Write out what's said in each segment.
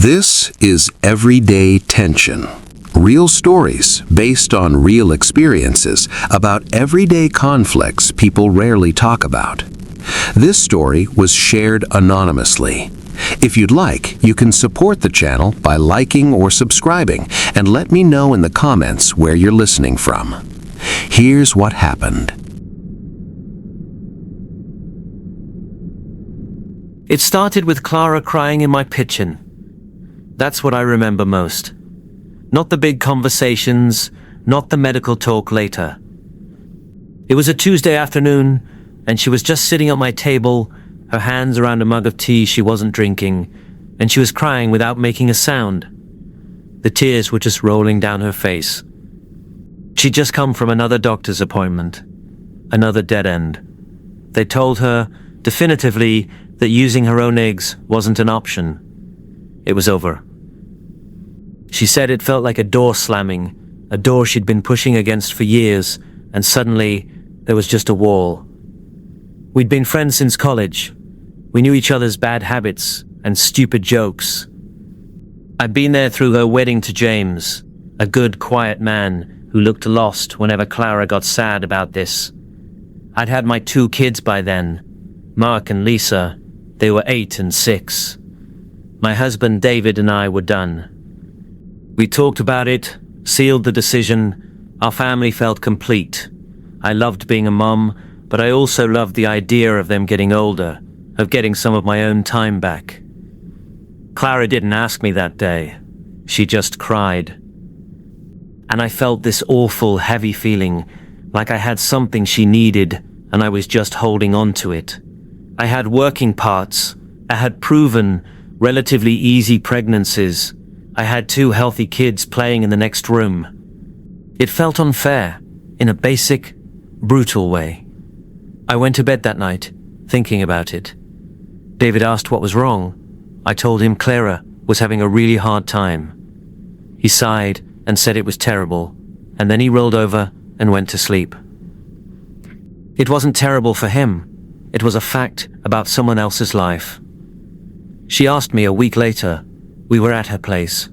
This is Everyday Tension. Real stories based on real experiences about everyday conflicts people rarely talk about. This story was shared anonymously. If you'd like, you can support the channel by liking or subscribing and let me know in the comments where you're listening from. Here's what happened. It started with Clara crying in my kitchen. That's what I remember most. Not the big conversations, not the medical talk later. It was a Tuesday afternoon, and she was just sitting at my table, her hands around a mug of tea she wasn't drinking, and she was crying without making a sound. The tears were just rolling down her face. She'd just come from another doctor's appointment. Another dead end. They told her, definitively, that using her own eggs wasn't an option. It was over. She said it felt like a door slamming, a door she'd been pushing against for years, and suddenly there was just a wall. We'd been friends since college. We knew each other's bad habits and stupid jokes. I'd been there through her wedding to James, a good, quiet man who looked lost whenever Clara got sad about this. I'd had my 2 kids by then, Mark and Lisa. They were 8 and 6. My husband David and I were done. We talked about it, sealed the decision. Our family felt complete. I loved being a mom, but I also loved the idea of them getting older, of getting some of my own time back. Clara didn't ask me that day. She just cried. And I felt this awful, heavy feeling, like I had something she needed, and I was just holding on to it. I had working parts. I had proven, relatively easy pregnancies. I had 2 healthy kids playing in the next room. It felt unfair, in a basic, brutal way. I went to bed that night, thinking about it. David asked what was wrong. I told him Clara was having a really hard time. He sighed and said it was terrible, and then he rolled over and went to sleep. It wasn't terrible for him. It was a fact about someone else's life. She asked me a week later. We were at her place.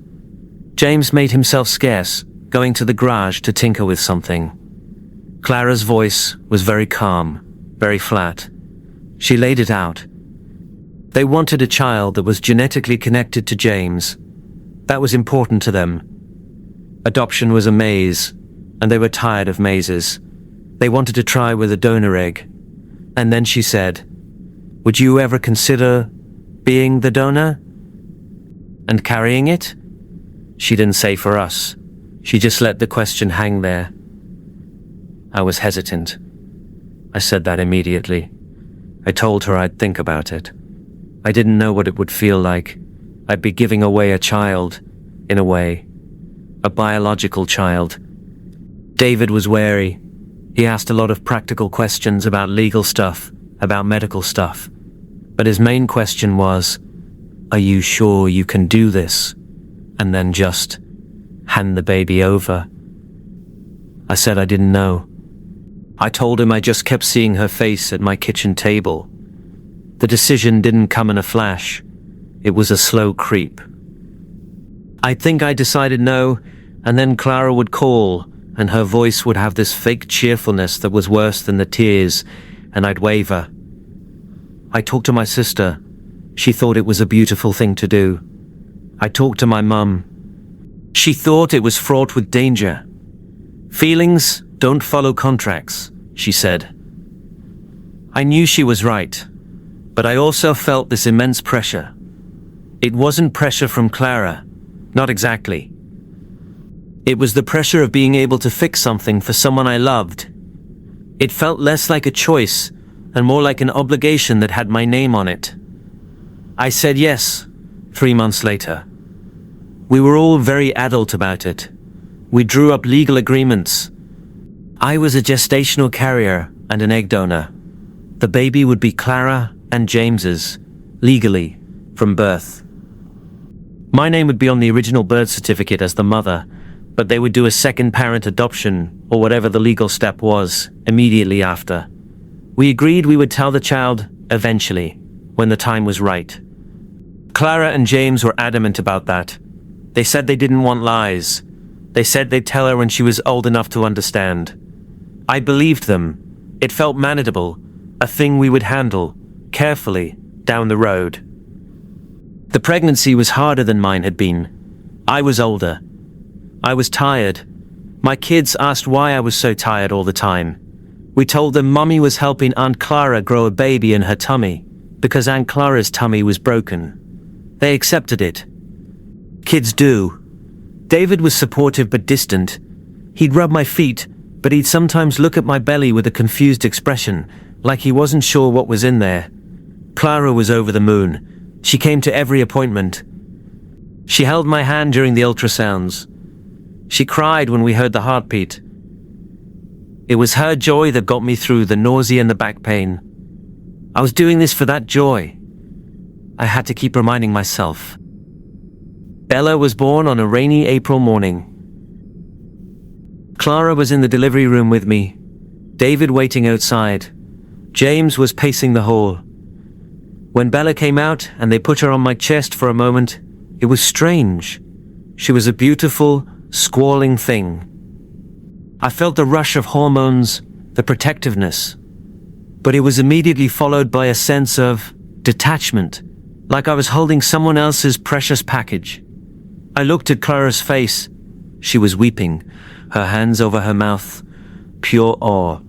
James made himself scarce, going to the garage to tinker with something. Clara's voice was very calm, very flat. She laid it out. They wanted a child that was genetically connected to James. That was important to them. Adoption was a maze, and they were tired of mazes. They wanted to try with a donor egg. And then she said, "Would you ever consider being the donor? And carrying it?" She didn't say for us. She just let the question hang there. I was hesitant. I said that immediately. I told her I'd think about it. I didn't know what it would feel like. I'd be giving away a child, in a way. A biological child. David was wary. He asked a lot of practical questions about legal stuff, about medical stuff. But his main question was, "Are you sure you can do this?" And then just hand the baby over. I said I didn't know. I told him I just kept seeing her face at my kitchen table. The decision didn't come in a flash. It was a slow creep. I think I decided no, and then Clara would call, and her voice would have this fake cheerfulness that was worse than the tears, and I'd waver. I talked to my sister. She thought it was a beautiful thing to do. I talked to my mum. She thought it was fraught with danger. Feelings don't follow contracts, she said. I knew she was right, but I also felt this immense pressure. It wasn't pressure from Clara, not exactly. It was the pressure of being able to fix something for someone I loved. It felt less like a choice and more like an obligation that had my name on it. I said yes, 3 months later. We were all very adult about it. We drew up legal agreements. I was a gestational carrier and an egg donor. The baby would be Clara and James's, legally, from birth. My name would be on the original birth certificate as the mother, but they would do a second parent adoption, or whatever the legal step was, immediately after. We agreed we would tell the child, eventually, when the time was right. Clara and James were adamant about that. They said they didn't want lies. They said they'd tell her when she was old enough to understand. I believed them. It felt manageable, a thing we would handle, carefully, down the road. The pregnancy was harder than mine had been. I was older. I was tired. My kids asked why I was so tired all the time. We told them Mummy was helping Aunt Clara grow a baby in her tummy, because Aunt Clara's tummy was broken. They accepted it. Kids do. David was supportive but distant. He'd rub my feet, but he'd sometimes look at my belly with a confused expression, like he wasn't sure what was in there. Clara was over the moon. She came to every appointment. She held my hand during the ultrasounds. She cried when we heard the heartbeat. It was her joy that got me through the nausea and the back pain. I was doing this for that joy. I had to keep reminding myself. Bella was born on a rainy April morning. Clara was in the delivery room with me, David waiting outside. James was pacing the hall. When Bella came out and they put her on my chest for a moment, it was strange. She was a beautiful, squalling thing. I felt the rush of hormones, the protectiveness, but it was immediately followed by a sense of detachment, like I was holding someone else's precious package. I looked at Clara's face. She was weeping, her hands over her mouth, pure awe.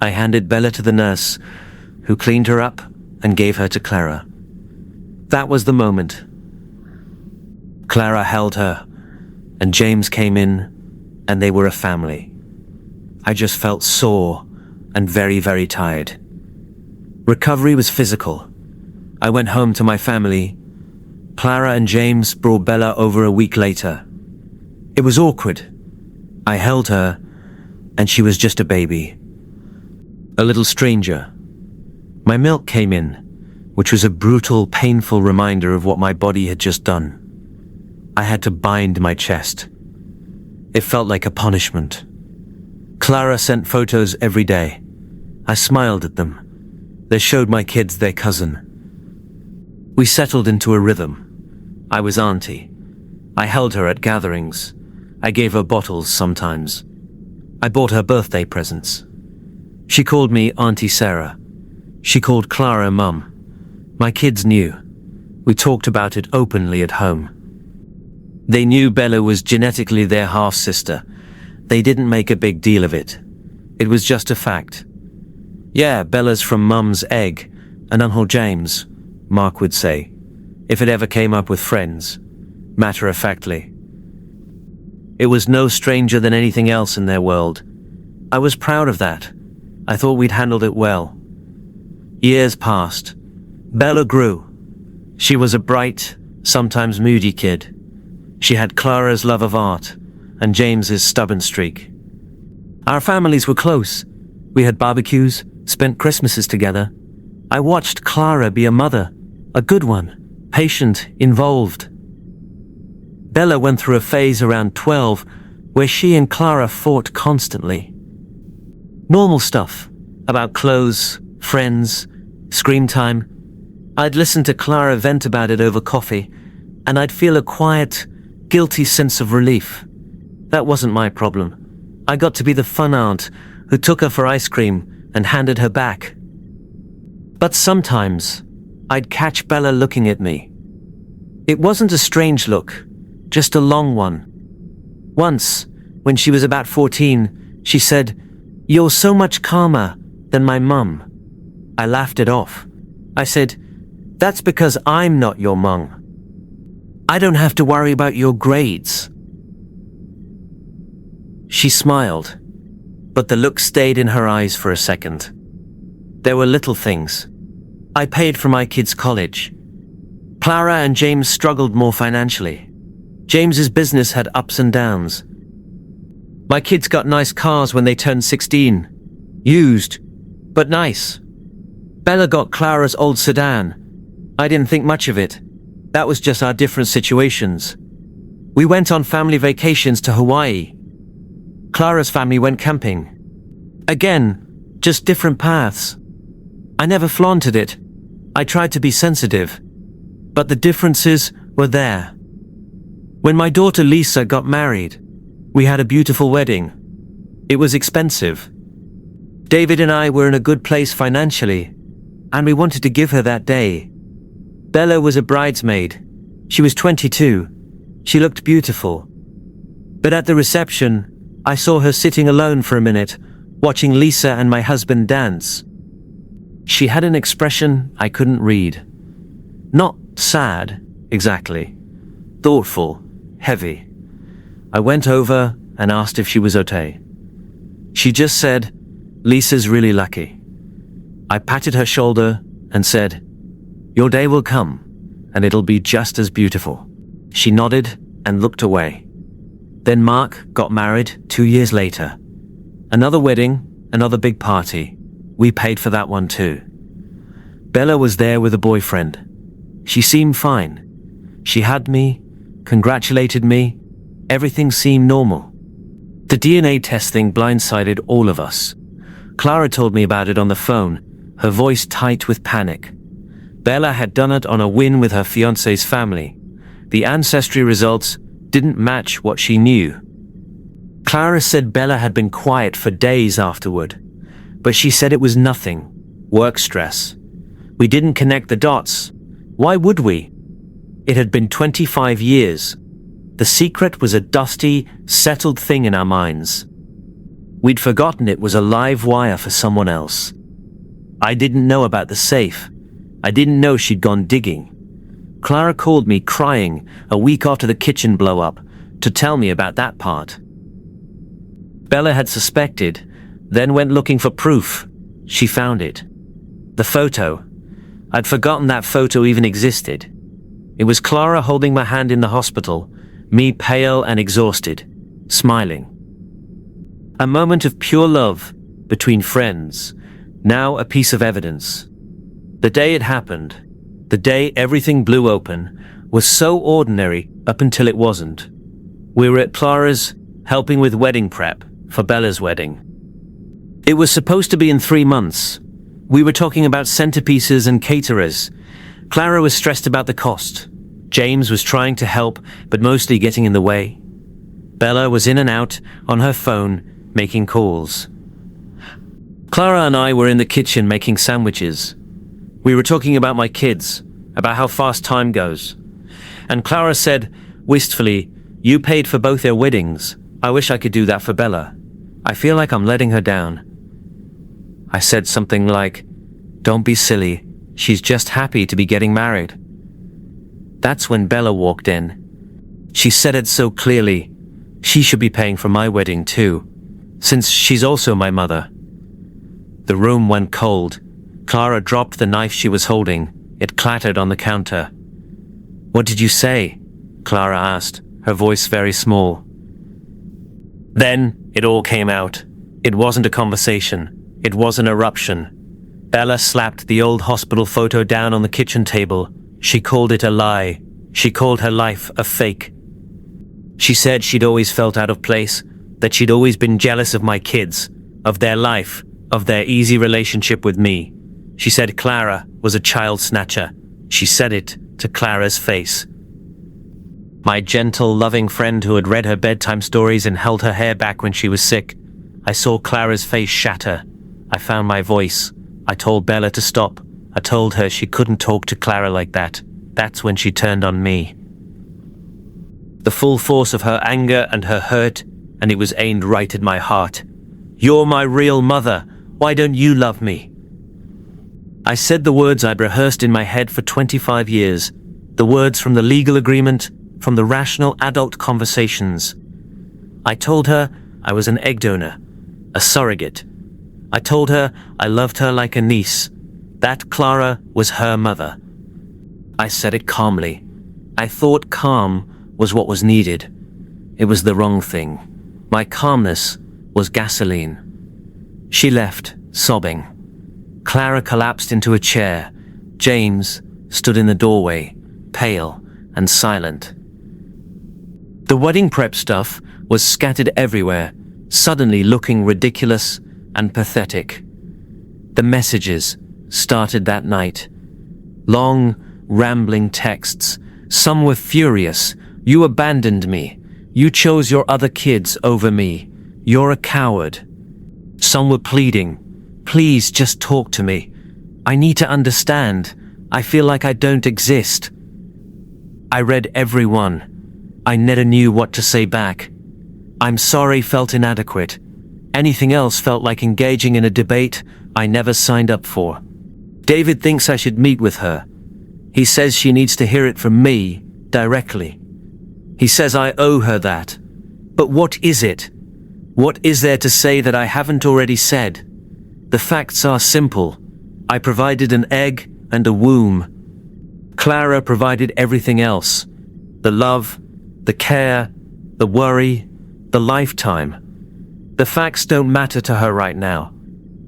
I handed Bella to the nurse, who cleaned her up and gave her to Clara. That was the moment. Clara held her, and James came in, and they were a family. I just felt sore and very, very tired. Recovery was physical. I went home to my family. Clara and James brought Bella over a week later. It was awkward. I held her, and she was just a baby. A little stranger. My milk came in, which was a brutal, painful reminder of what my body had just done. I had to bind my chest. It felt like a punishment. Clara sent photos every day. I smiled at them. They showed my kids their cousin. We settled into a rhythm. I was Auntie. I held her at gatherings. I gave her bottles sometimes. I bought her birthday presents. She called me Auntie Sarah. She called Clara Mum. My kids knew. We talked about it openly at home. They knew Bella was genetically their half-sister. They didn't make a big deal of it. It was just a fact. Yeah, Bella's from Mum's egg, and Uncle James, Mark would say, if it ever came up with friends, matter-of-factly. It was no stranger than anything else in their world. I was proud of that. I thought we'd handled it well. Years passed. Bella grew. She was a bright, sometimes moody kid. She had Clara's love of art and James's stubborn streak. Our families were close. We had barbecues, spent Christmases together. I watched Clara be a mother, a good one, patient, involved. Bella went through a phase around 12 where she and Clara fought constantly. Normal stuff, about clothes, friends, screen time. I'd listen to Clara vent about it over coffee, and I'd feel a quiet, guilty sense of relief. That wasn't my problem. I got to be the fun aunt who took her for ice cream and handed her back. But sometimes, I'd catch Bella looking at me. It wasn't a strange look, just a long one. Once, when she was about 14, she said, "You're so much calmer than my mum." I laughed it off. I said, "That's because I'm not your mum. I don't have to worry about your grades." She smiled, but the look stayed in her eyes for a second. There were little things. I paid for my kids' college. Clara and James struggled more financially. James's business had ups and downs. My kids got nice cars when they turned 16. Used, but nice. Bella got Clara's old sedan. I didn't think much of it. That was just our different situations. We went on family vacations to Hawaii. Clara's family went camping. Again, just different paths. I never flaunted it. I tried to be sensitive. But the differences were there. When my daughter Lisa got married, we had a beautiful wedding. It was expensive. David and I were in a good place financially, and we wanted to give her that day. Bella was a bridesmaid. She was 22. She looked beautiful. But at the reception, I saw her sitting alone for a minute, watching Lisa and my husband dance. She had an expression I couldn't read. Not sad, exactly. Thoughtful, heavy. I went over and asked if she was okay. She just said, "Lisa's really lucky." I patted her shoulder and said, "Your day will come, and it'll be just as beautiful." She nodded and looked away. Then Mark got married 2 years later. Another wedding, another big party. We paid for that one too. Bella was there with a boyfriend. She seemed fine. She hugged me, congratulated me. Everything seemed normal. The DNA testing blindsided all of us. Clara told me about it on the phone, her voice tight with panic. Bella had done it on a whim with her fiancé's family. The ancestry results didn't match what she knew. Clara said Bella had been quiet for days afterward, but she said it was nothing, work stress. We didn't connect the dots. Why would we? It had been 25 years. The secret was a dusty, settled thing in our minds. We'd forgotten it was a live wire for someone else. I didn't know about the safe. I didn't know she'd gone digging. Clara called me crying a week after the kitchen blow up to tell me about that part. Bella had suspected, then went looking for proof. She found it. The photo. I'd forgotten that photo even existed. It was Clara holding my hand in the hospital, me pale and exhausted, smiling. A moment of pure love between friends, now a piece of evidence. The day it happened, the day everything blew open, was so ordinary up until it wasn't. We were at Clara's, helping with wedding prep for Bella's wedding. It was supposed to be in 3 months. We were talking about centerpieces and caterers. Clara was stressed about the cost. James was trying to help, but mostly getting in the way. Bella was in and out on her phone, making calls. Clara and I were in the kitchen making sandwiches. We were talking about my kids, about how fast time goes. And Clara said, wistfully, "You paid for both their weddings. I wish I could do that for Bella. I feel like I'm letting her down." I said something like, "Don't be silly. She's just happy to be getting married." That's when Bella walked in. She said it so clearly. She should be paying for my wedding too, since she's also my mother. The room went cold. Clara dropped the knife she was holding. It clattered on the counter. "What did you say?" Clara asked, her voice very small. Then it all came out. It wasn't a conversation. It was an eruption. Bella slapped the old hospital photo down on the kitchen table. She called it a lie. She called her life a fake. She said she'd always felt out of place, that she'd always been jealous of my kids, of their life, of their easy relationship with me. She said Clara was a child snatcher. She said it to Clara's face. My gentle, loving friend who had read her bedtime stories and held her hair back when she was sick. I saw Clara's face shatter. I found my voice. I told Bella to stop. I told her she couldn't talk to Clara like that. That's when she turned on me. The full force of her anger and her hurt, and it was aimed right at my heart. "You're my real mother. Why don't you love me?" I said the words I'd rehearsed in my head for 25 years. The words from the legal agreement, from the rational adult conversations. I told her I was an egg donor, a surrogate. I told her I loved her like a niece, that Clara was her mother. I said it calmly. I thought calm was what was needed. It was the wrong thing. My calmness was gasoline. She left, sobbing. Clara collapsed into a chair. James stood in the doorway, pale and silent. The wedding prep stuff was scattered everywhere, suddenly looking ridiculous and pathetic. The messages started that night. Long, rambling texts. Some were furious. You abandoned me. You chose your other kids over me. You're a coward. Some were pleading. Please just talk to me. I need to understand. I feel like I don't exist. I read every one. I never knew what to say back. I'm sorry felt inadequate. Anything else felt like engaging in a debate I never signed up for. David thinks I should meet with her. He says she needs to hear it from me, directly. He says I owe her that. But what is it? What is there to say that I haven't already said? The facts are simple. I provided an egg and a womb. Clara provided everything else. The love, the care, the worry, the lifetime. The facts don't matter to her right now.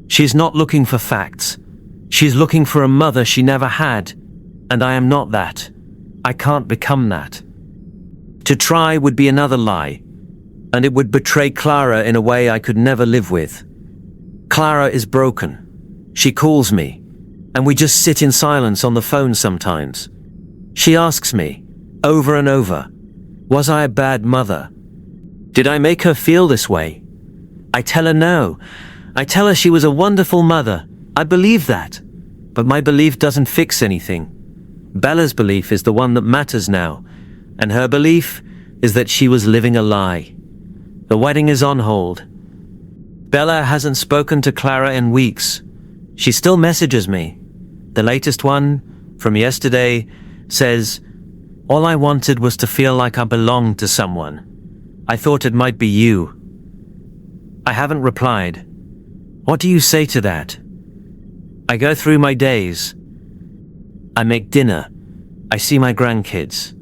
She's not looking for facts. She's looking for a mother she never had. And I am not that. I can't become that. To try would be another lie. And it would betray Clara in a way I could never live with. Clara is broken. She calls me, and we just sit in silence on the phone sometimes. She asks me, over and over, was I a bad mother? Did I make her feel this way? I tell her no. I tell her she was a wonderful mother. I believe that. But my belief doesn't fix anything. Bella's belief is the one that matters now, and her belief is that she was living a lie. The wedding is on hold. Bella hasn't spoken to Clara in weeks. She still messages me. The latest one, from yesterday, says, all I wanted was to feel like I belonged to someone. I thought it might be you. I haven't replied. What do you say to that? I go through my days. I make dinner. I see my grandkids.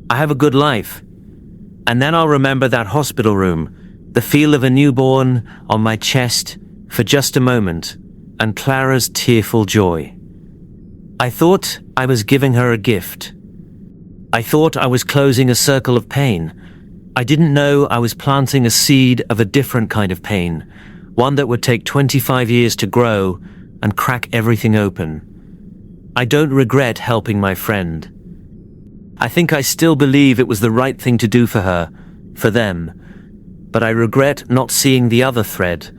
I have a good life. And then I'll remember that hospital room, the feel of a newborn on my chest for just a moment, and Clara's tearful joy. I thought I was giving her a gift. I thought I was closing a circle of pain. I didn't know I was planting a seed of a different kind of pain, one that would take 25 years to grow and crack everything open. I don't regret helping my friend. I think I still believe it was the right thing to do for her, for them, but I regret not seeing the other thread,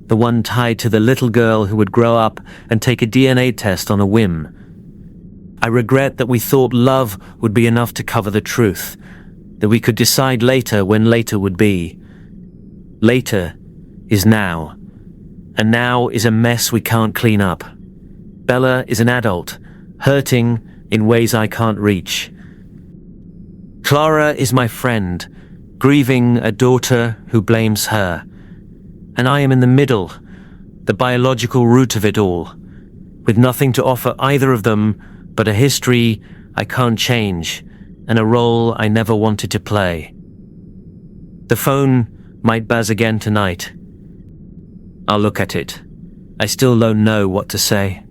the one tied to the little girl who would grow up and take a DNA test on a whim. I regret that we thought love would be enough to cover the truth, that we could decide later when later would be. Later is now, and now is a mess we can't clean up. Bella is an adult, hurting in ways I can't reach. Clara is my friend, grieving a daughter who blames her. And I am in the middle, the biological root of it all, with nothing to offer either of them but a history I can't change and a role I never wanted to play. The phone might buzz again tonight. I'll look at it. I still don't know what to say.